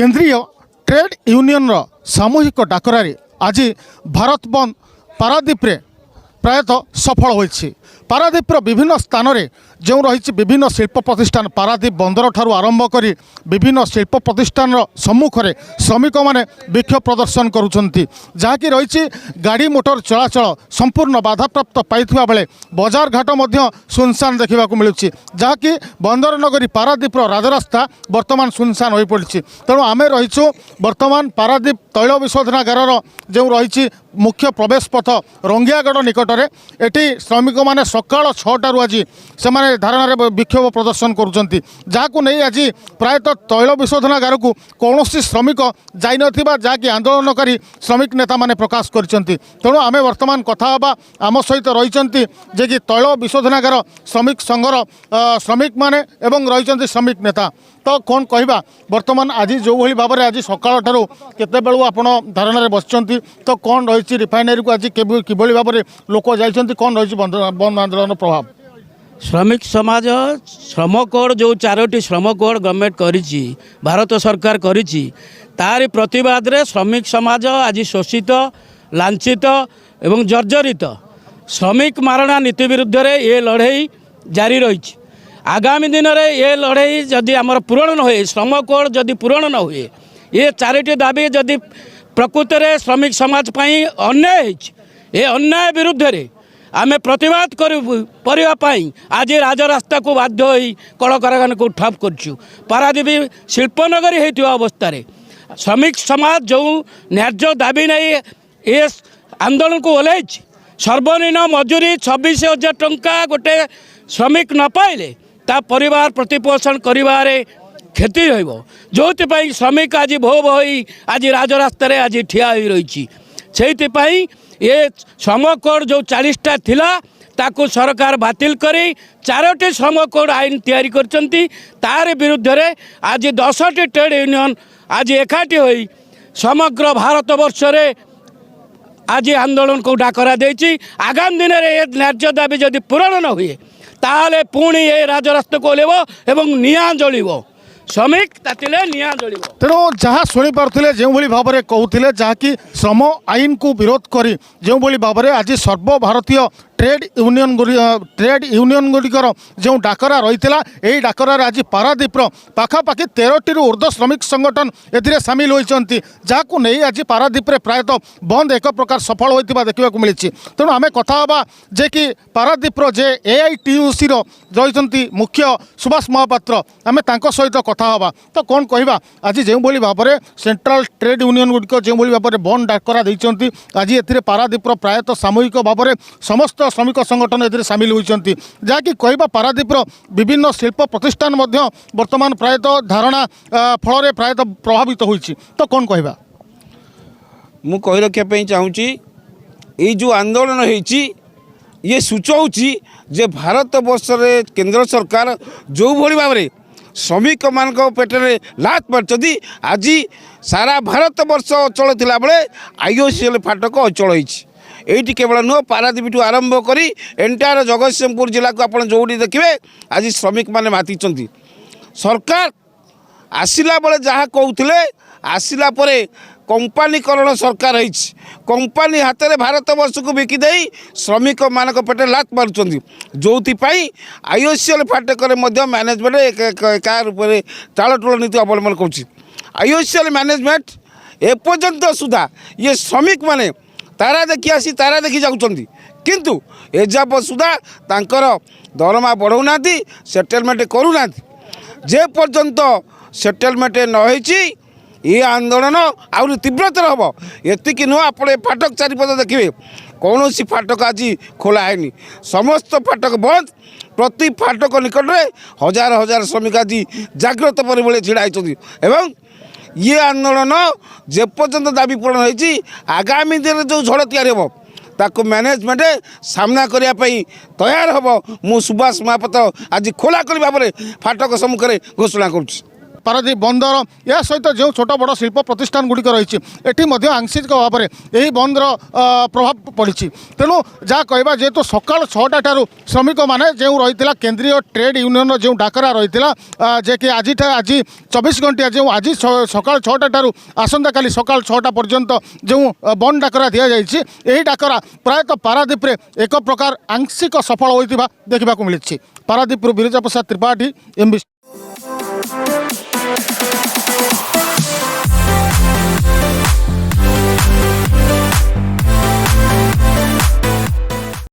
केंद्रीय trade union सामूहिक डाकरारे आज भारत बंद पारादीप रे प्रायतः सफल होइछि। पारादीपर विभिन्न स्थान में जो रही विभिन्न शिल्प प्रतिष्ठान पारादीप बंदर ठारू आरंभ कर विभिन्न शिल्प प्रतिष्ठान सम्मुख में श्रमिक मैंने विक्षोभ प्रदर्शन करुँच जहाँकि रही गाड़ी मोटर चलाचल संपूर्ण बाधाप्राप्त पाइथिबा बेले बजार घाट सुनसान देखा मिलूँ जहाँकि बंदर नगरी पारादीपर राजरास्ता बर्तमान सुनसान हो पड़ी। तेणु आम रहीचु बर्तमान पारादीप तैल विशोधनागार जो रही मुख्य प्रवेश पथ रंगियागढ़ निकट में एटी श्रमिक मैंने सकाल 6टारू आज से धारणा विक्षोभ प्रदर्शन करुँच जहाँ नहीं आज प्रायतः तैल विशोधनागार को कौन श्रमिक जाई नथिबा जहाँकि आंदोलनकारी श्रमिक नेता माने प्रकाश करछंती। तेणु आम वर्तमान कथा हबा आम सहित रही जे कि तैल विशोधनागार श्रमिक संघर श्रमिक माने एवं रही श्रमिक नेता तो कौन कहवा बर्तमान आज जो भाई भाव में आज सकाल ठारू केते बेलू आपण धारणा बसचंती तो कौन रही रिफाइनरी को आज किभली भाव में लोक जाइछंती कौन रही बंद आंदोलन प्रभाव श्रमिक समाज श्रम कोड जो 4टी श्रम कोड गवर्नमेंट करिछि भारत सरकार करिछि तार प्रतिवाद रे श्रमिक समाज आज शोषित लांछित एवं जर्जरित श्रमिक मारणा नीति विरुद्ध रे ये लड़ाई जारी रही। आगामी दिन में ये लड़ाई जदि आमर पूरण न हुए श्रम कोड जदि पूरण न हुए ये 4टी दाबी जदि प्रकृत में श्रमिक समाज पाई अन्याय ये अन्याय विरुद्ध रे आमे प्रतिवाद करने आज राजरास्ता को बाध्य होई कल कारखाना को ठप करछु। पारादीप शिल्पनगरी होइथिबा अवस्था रे श्रमिक समाज जो न्याय्य दाबी नहीं ये आंदोलन को ओह्लैछि। सर्वनिम्न मजूरी 26,000 टंका गोटे श्रमिक न पाइले ता परिवार प्रतिपोषण करिबारे क्षति रहिबो जो श्रमिक आज भो भई आज राजरास्ता रे आज ठिया होई रहिछि। सेइथिपाई ये श्रम कोड जो 40टा थिला ताकू सरकार बातिल करी 4टी श्रम कोड आईन तैयारी करचंती तार विरुद्ध रे आज 10टी ट्रेड यूनियन आज एकाठी होई समग्र भारत वर्ष रे आज आंदोलन को डाकरा देछि। आगामी दिन में ये न्याय्य दाबी जदि पूरण न हुए ताहले पुणी ये राजरास्ता को लेबो एवं निया जलिबो श्रमिक तातिले निया जलिबो। तेणु जहाँ शुणी पारे जो भाव में कहते जहाँकि श्रम आईन को विरोध करी जो भाव में आज सर्वभारतीय ट्रेड यूनियन गुड़िकर जो डाकरा रही है डाकरार आज पारादीपर पाखापाखि 13टी ऊर्ध्व श्रमिक संगठन ए सामिल होती जहाँ नहीं आज पारादीप प्रायतः बंद एक प्रकार सफल होता देखा मिली। तेणु आम कथा हाँ जे कि पारादीपर जे AITUC रही मुख्य सुभाष महापात्र आम सहित कथा हाँ तो कौन कहवा आज जो भाव में सेंट्रल ट्रेड यूनियन गुड़िक जो भाव में बंद डाकरा देती आज ए पारादीपर प्रायतः सामूहिक भाव में समस्त श्रमिक संगठन ए सामिल होती जहाँकि कहवा पारादीपर विभिन्न शिल्प प्रतिष्ठान वर्तमान प्रायतः धारणा फल प्रायतः प्रभावित होती तो कौन कहवा मु कही रखापी चाहूँगी ये जो आंदोलन होती ये सूचाऊँगी जे भारत वर्ष रे केंद्र सरकार जो भली भाव में श्रमिक मान पेटे लात मारती आज सारा भारत वर्ष अचल थिला बेले IOCL फाटक अचल होती एटी केवल नुह पारादीप आरंभ करी एंटायर जगतसिंहपुर जिला को आपण जोड़ी देखिए आज श्रमिक माने मातिचंती। सरकार आसिला बेले जहाँ कहते आसिला परे कंपानीकरण सरकार है कंपानी हाथ में भारत वर्ष को बिकिदे श्रमिक मान पेटे लात मारुंट जो IOCL फाटक मैनेजमेंट क्या रूप में टालटोल नीति अवलंबन कर IOCL मैनेजमेंट एपर्यंत सुधा ये श्रमिक माने तारा देखी आसी तारा देखी जाऊँगी किंतु एजाब सुधा तांकर दरमा बढ़ाऊना सेटलमेंट करूना जे पर्यंत सेटलमेंट नही ये आंदोलन आउरी तीव्रतर हम एतिक नुह आप फाटक चारिपद देखिए कौन सी फाटक आज खोला है समस्त फाटक बंद प्रति फाटक निकट में हजार हजार श्रमिक आज जाग्रत पर छिड़ा एवं ये आंदोलन जे पर्यंत दाबी पूरण होती आगामी दिन जो झड़ या ताको मैनेजमेंट सामना करने तैयार हम मु सुभाष महापात्र आज खोला भाव में फाटक सम्मुखें घोषणा करुँच। पारादीप बंदर या सहित जो छोट बड़ शिल्प प्रतिष्ठान गुड़िक रही एटी आंशिक भाव में यही बंदर प्रभाव पड़ी तेणु जहाँ कहवा जेहेतु सकाल 6टा ठारू श्रमिक मैंने जो रही केंद्रीय ट्रेड यूनियन जो डाकरा रही जे कि आज 24 घंटिया जो आज सकाल 6टा ठारू आसंता काली सकाल 6टा पर्यंत जो बंद डाकरा दि जाइए यही डाकरा प्रायतः पारादीप रे एक प्रकार आंशिक सफल होता देखा मिली पारादीप विरजा प्रसाद त्रिपाठी एमबी।